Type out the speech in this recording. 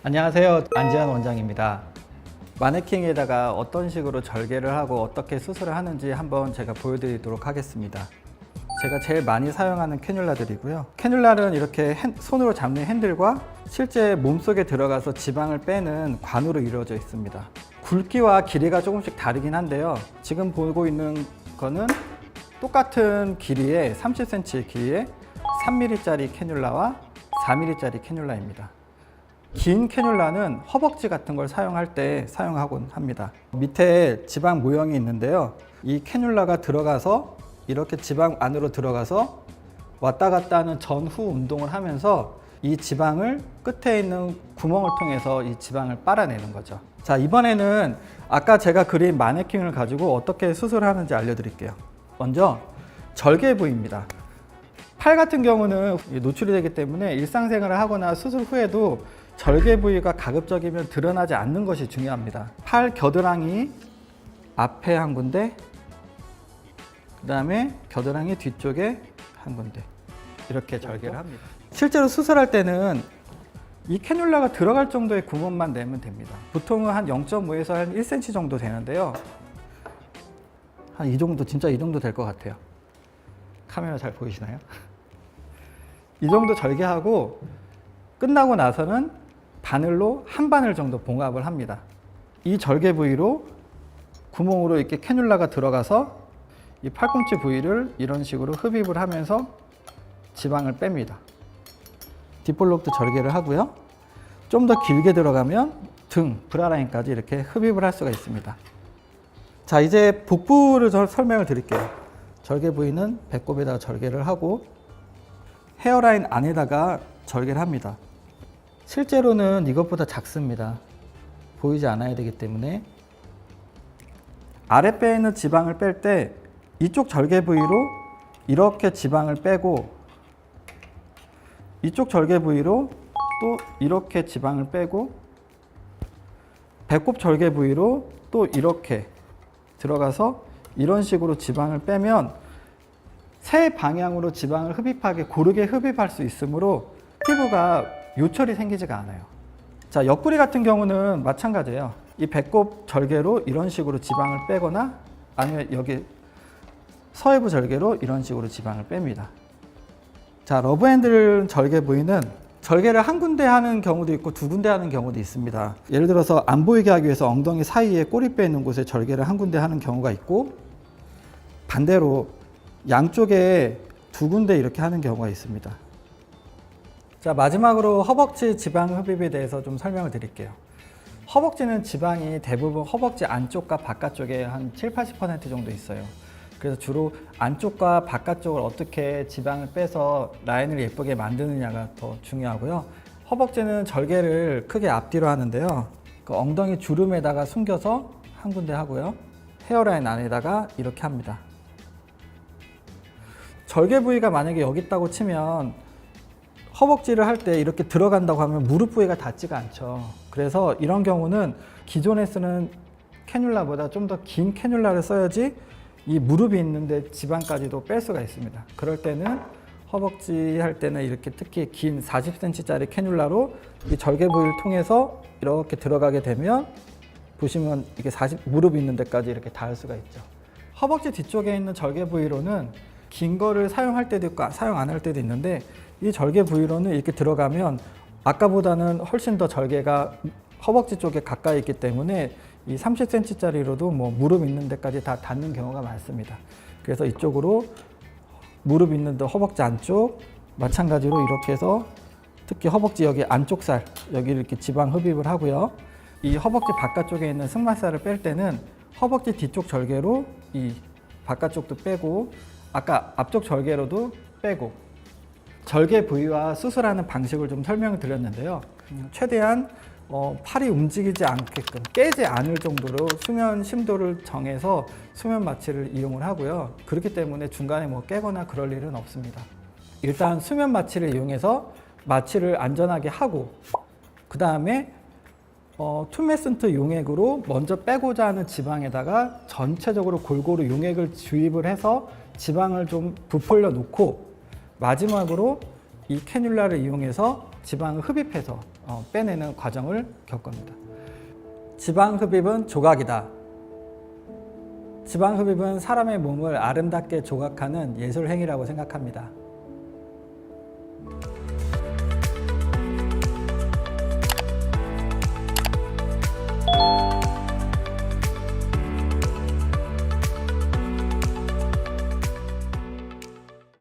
안녕하세요. 안지환 원장입니다. 마네킹에다가 어떤 식으로 절개를 하고 어떻게 수술을 하는지 한번 제가 보여드리도록 하겠습니다. 제가 제일 많이 사용하는 캐뉼라들이고요. 캐뉼라는 이렇게 손으로 잡는 핸들과 실제 몸속에 들어가서 지방을 빼는 관으로 이루어져 있습니다. 굵기와 길이가 조금씩 다르긴 한데요. 지금 보고 있는 거는 똑같은 길이의 30cm 길이의 3mm짜리 캐뉼라와 4mm짜리 캐뉼라입니다. 긴 캐뉼라는 허벅지 같은 걸 사용할 때 사용하곤 합니다. 밑에 지방 모형이 있는데요. 이 캐뉼라가 들어가서 이렇게 지방 안으로 들어가서 왔다 갔다 하는 전후 운동을 하면서 이 지방을 끝에 있는 구멍을 통해서 이 지방을 빨아내는 거죠. 자, 이번에는 아까 제가 그린 마네킹을 가지고 어떻게 수술하는지 알려드릴게요. 먼저 절개 부위입니다. 팔 같은 경우는 노출이 되기 때문에 일상생활을 하거나 수술 후에도 절개 부위가 가급적이면 드러나지 않는 것이 중요합니다. 팔 겨드랑이 앞에 한 군데, 그 다음에 겨드랑이 뒤쪽에 한 군데, 이렇게 절개를 합니다. 실제로 수술할 때는 이 캐뉼라가 들어갈 정도의 구멍만 내면 됩니다. 보통은 한 0.5에서 한 1cm 정도 되는데요. 한 이 정도, 진짜 이 정도 될 것 같아요. 카메라 잘 보이시나요? 이 정도 절개하고 끝나고 나서는 바늘로 한 바늘 정도 봉합을 합니다. 이 절개 부위로 구멍으로 이렇게 캐뉼라가 들어가서 이 팔꿈치 부위를 이런 식으로 흡입을 하면서 지방을 뺍니다. 뒷볼록도 절개를 하고요. 좀 더 길게 들어가면 등, 브라라인까지 이렇게 흡입을 할 수가 있습니다. 자, 이제 복부를 설명을 드릴게요. 절개 부위는 배꼽에다가 절개를 하고 헤어라인 안에다가 절개를 합니다. 실제로는 이것보다 작습니다. 보이지 않아야 되기 때문에 아랫배에 있는 지방을 뺄 때 이쪽 절개 부위로 이렇게 지방을 빼고 이쪽 절개 부위로 또 이렇게 지방을 빼고 배꼽 절개 부위로 또 이렇게 들어가서 이런 식으로 지방을 빼면 세 방향으로 지방을 흡입하게 고르게 흡입할 수 있으므로 피부가 요철이 생기지가 않아요. 자, 옆구리 같은 경우는 마찬가지예요. 이 배꼽 절개로 이런 식으로 지방을 빼거나 아니면 여기 서해부 절개로 이런 식으로 지방을 뺍니다. 자, 러브핸들 절개 부위는 절개를 한 군데 하는 경우도 있고 두 군데 하는 경우도 있습니다. 예를 들어서 안 보이게 하기 위해서 엉덩이 사이에 꼬리뼈 있는 곳에 절개를 한 군데 하는 경우가 있고 반대로 양쪽에 두 군데 이렇게 하는 경우가 있습니다. 자, 마지막으로 허벅지 지방 흡입에 대해서 좀 설명을 드릴게요. 허벅지는 지방이 대부분 허벅지 안쪽과 바깥쪽에 한 70~80% 정도 있어요. 그래서 주로 안쪽과 바깥쪽을 어떻게 지방을 빼서 라인을 예쁘게 만드느냐가 더 중요하고요. 허벅지는 절개를 크게 앞뒤로 하는데요. 그 엉덩이 주름에다가 숨겨서 한 군데 하고요. 헤어라인 안에다가 이렇게 합니다. 절개 부위가 만약에 여기 있다고 치면 허벅지를 할 때 이렇게 들어간다고 하면 무릎 부위가 닿지가 않죠. 그래서 이런 경우는 기존에 쓰는 캐뉼라보다 좀 더 긴 캐뉼라를 써야지 이 무릎이 있는데 지방까지도 뺄 수가 있습니다. 그럴 때는 허벅지 할 때는 이렇게 특히 긴 40cm짜리 캐뉼라로 이 절개 부위를 통해서 이렇게 들어가게 되면 보시면 이게 무릎 있는 데까지 이렇게 닿을 수가 있죠. 허벅지 뒤쪽에 있는 절개 부위로는 긴 거를 사용할 때도 있고 사용 안 할 때도 있는데 이 절개 부위로는 이렇게 들어가면 아까보다는 훨씬 더 절개가 허벅지 쪽에 가까이 있기 때문에 이 30cm짜리로도 뭐 무릎 있는 데까지 다 닿는 경우가 많습니다. 그래서 이쪽으로 무릎 있는 데 허벅지 안쪽 마찬가지로 이렇게 해서 특히 허벅지 여기 안쪽 살 여기 이렇게 지방 흡입을 하고요. 이 허벅지 바깥쪽에 있는 승마살을 뺄 때는 허벅지 뒤쪽 절개로 이 바깥쪽도 빼고 아까 앞쪽 절개로도 빼고 절개 부위와 수술하는 방식을 좀 설명을 드렸는데요. 최대한 팔이 움직이지 않게끔 깨지 않을 정도로 수면 심도를 정해서 수면 마취를 이용을 하고요. 그렇기 때문에 중간에 뭐 깨거나 그럴 일은 없습니다. 일단 수면 마취를 이용해서 마취를 안전하게 하고 그 다음에 툼메슨트 용액으로 먼저 빼고자 하는 지방에다가 전체적으로 골고루 용액을 주입을 해서 지방을 좀 부풀려 놓고 마지막으로 이 캐뉼라를 이용해서 지방을 흡입해서 빼내는 과정을 겪습니다. 지방 흡입은 조각이다. 지방 흡입은 사람의 몸을 아름답게 조각하는 예술 행위라고 생각합니다.